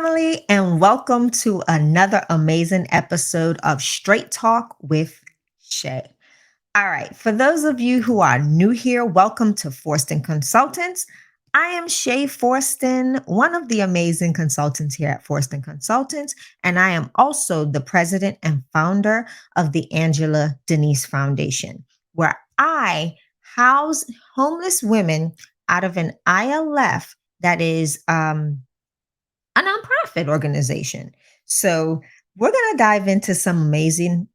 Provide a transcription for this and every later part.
family, and welcome to another amazing episode of Straight Talk with Shay. All right, for those of you who are new here, welcome to Forston Consultants. I am Shay Forston, one of the amazing consultants here at Forston Consultants, and I am also the president and founder of the Angela Denise Foundation, where I house homeless women out of an ILF that is a nonprofit organization. So, we're going to dive into some amazing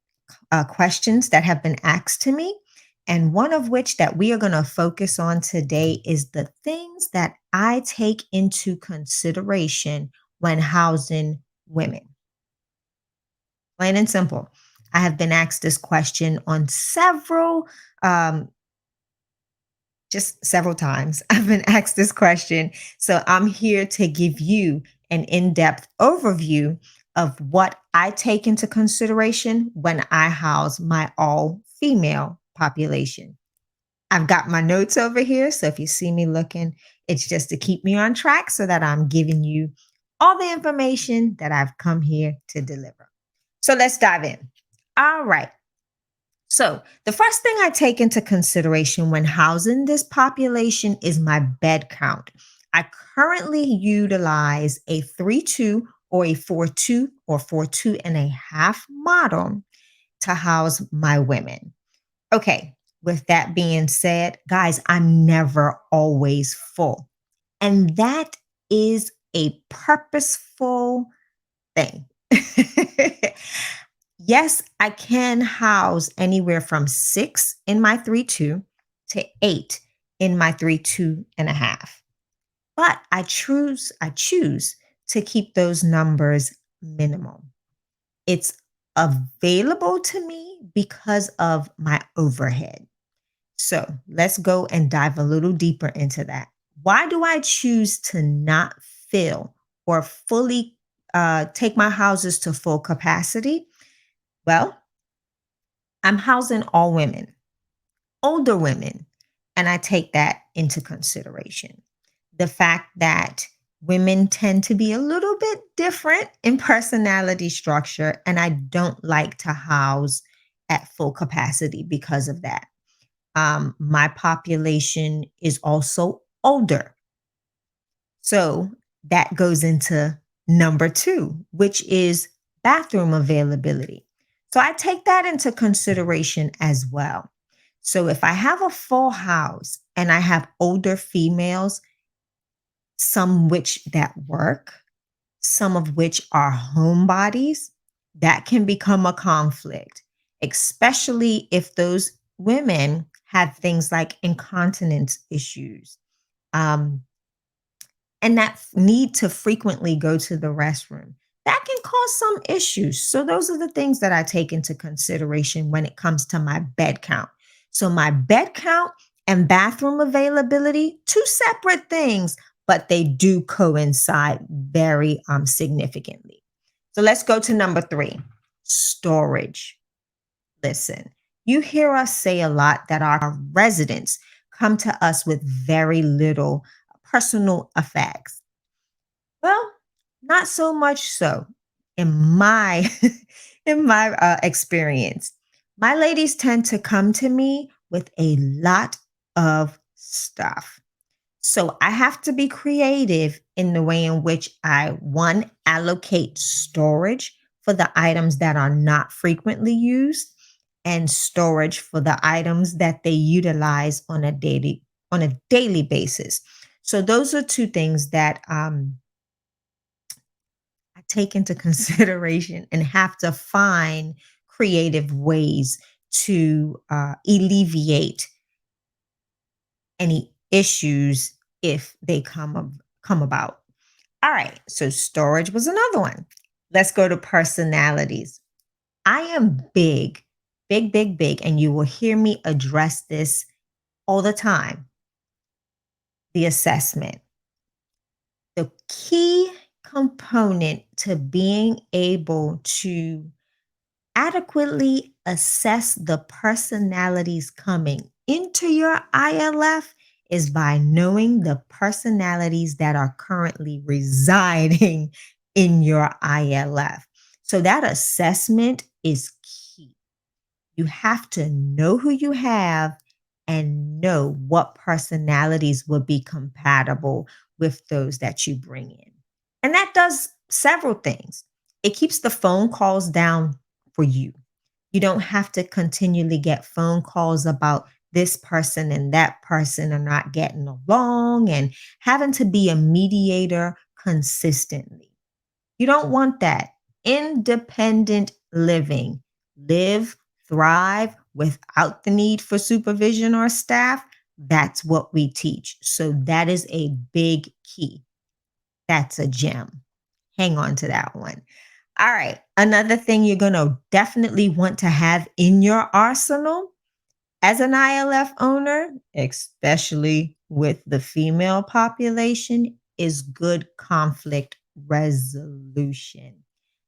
questions that have been asked to me. And one of which that we are going to focus on today is the things that I take into consideration when housing women. Plain and simple. I have been asked this question on um, several times. I've been asked this question. So I'm here to give you an in depth overview of what I take into consideration when I house my all female population. I've got my notes over here. So if you see me looking, it's just to keep me on track so that I'm giving you all the information that I've come here to deliver. So let's dive in. All right. So, the first thing I take into consideration when housing this population is my bed count. I currently utilize a 3-2 or a 4-2 or 4-2 and a half model to house my women. Okay, with that being said, guys, I'm never always full. And that is a purposeful thing. Yes, I can house anywhere from 6 in my 3-2 to 8 in my 3-2 and a half. But I choose to keep those numbers minimal. It's available to me because of my overhead. So let's go and dive a little deeper into that. Why do I choose to not fill or fully take my houses to full capacity? Well, I'm housing all women, older women, and I take that into consideration. The fact that women tend to be a little bit different in personality structure, and I don't like to house at full capacity because of that. My population is also older. So that goes into number two, which is bathroom availability. So I take that into consideration as well. So if I have a full house and I have older females, some which that work, some of which are homebodies, that can become a conflict, especially if those women have things like incontinence issues. Um, and that need to frequently go to the restroom. That can cause some issues. So, those are the things that I take into consideration when it comes to my bed count. So, my bed count and bathroom availability, two separate things, but they do coincide very significantly. So, let's go to number three, storage. Listen, you hear us say a lot that our residents come to us with very little personal effects. Well, not so much so in my in my experience. My ladies tend to come to me with a lot of stuff. So I have to be creative in the way in which I one allocate storage for the items that are not frequently used and storage for the items that they utilize on a daily basis. So those are two things that I take into consideration and have to find creative ways to alleviate any issues if they come about. All right, so storage was another one. Let's go to personalities. I am big, big, big, big, and you will hear me address this all the time. The assessment. The key component to being able to adequately assess the personalities coming into your ILF is by knowing the personalities that are currently residing in your ILF. So that assessment is key. You have to know who you have and know what personalities will be compatible with those that you bring in. And that does several things. It keeps the phone calls down for you. You don't have to continually get phone calls about this person and that person are not getting along and having to be a mediator consistently. You don't want that. Independent living. Live, thrive without the need for supervision or staff. That's what we teach. So that is a big key. That's a gem. Hang on to that one. All right. Another thing you're going to definitely want to have in your arsenal as an ILF owner, especially with the female population, is good conflict resolution.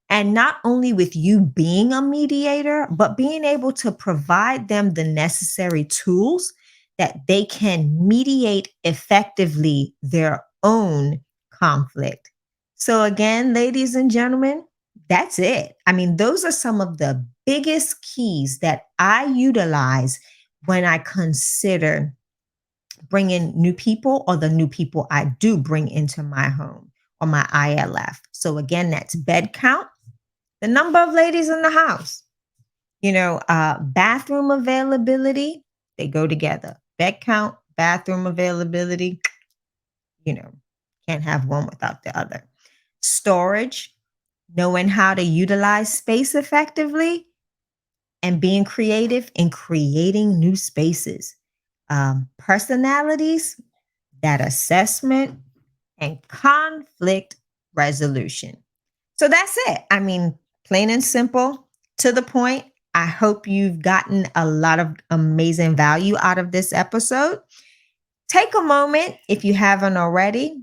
And not only with you being a mediator, but being able to provide them the necessary tools that they can mediate effectively their own conflict. So, again, ladies and gentlemen, that's it. I mean, those are some of the biggest keys that I utilize when I consider bringing new people or the new people I do bring into my home or my ILF. So, again, that's bed count, the number of ladies in the house, bathroom availability, they go together. Bed count, bathroom availability, you know, can't have one without the other. Storage, knowing how to utilize space effectively, and being creative in creating new spaces. Personalities, that assessment, and conflict resolution. So that's it. I mean, plain and simple, to the point. I hope you've gotten a lot of amazing value out of this episode. Take a moment, if you haven't already,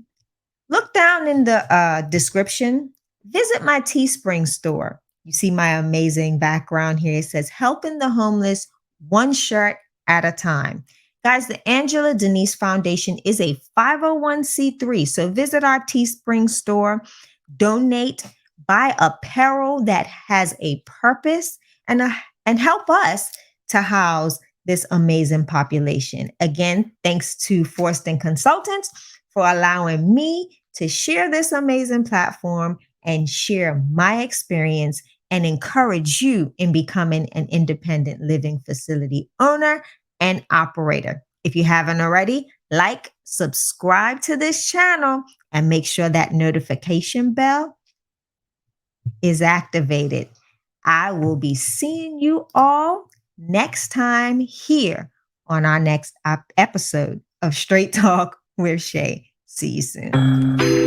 look down in the description, visit my Teespring store. You see my amazing background here. It says, helping the homeless one shirt at a time. Guys, the Angela Denise Foundation is a 501c3. So visit our Teespring store, donate, buy apparel that has a purpose, and help us to house this amazing population. Again, thanks to Forston Consultants for allowing me to share this amazing platform and share my experience and encourage you in becoming an independent living facility owner and operator. If you haven't already, like, subscribe to this channel, and make sure that notification bell is activated. I will be seeing you all next time here on our next episode of Straight Talk with Shay. See you soon.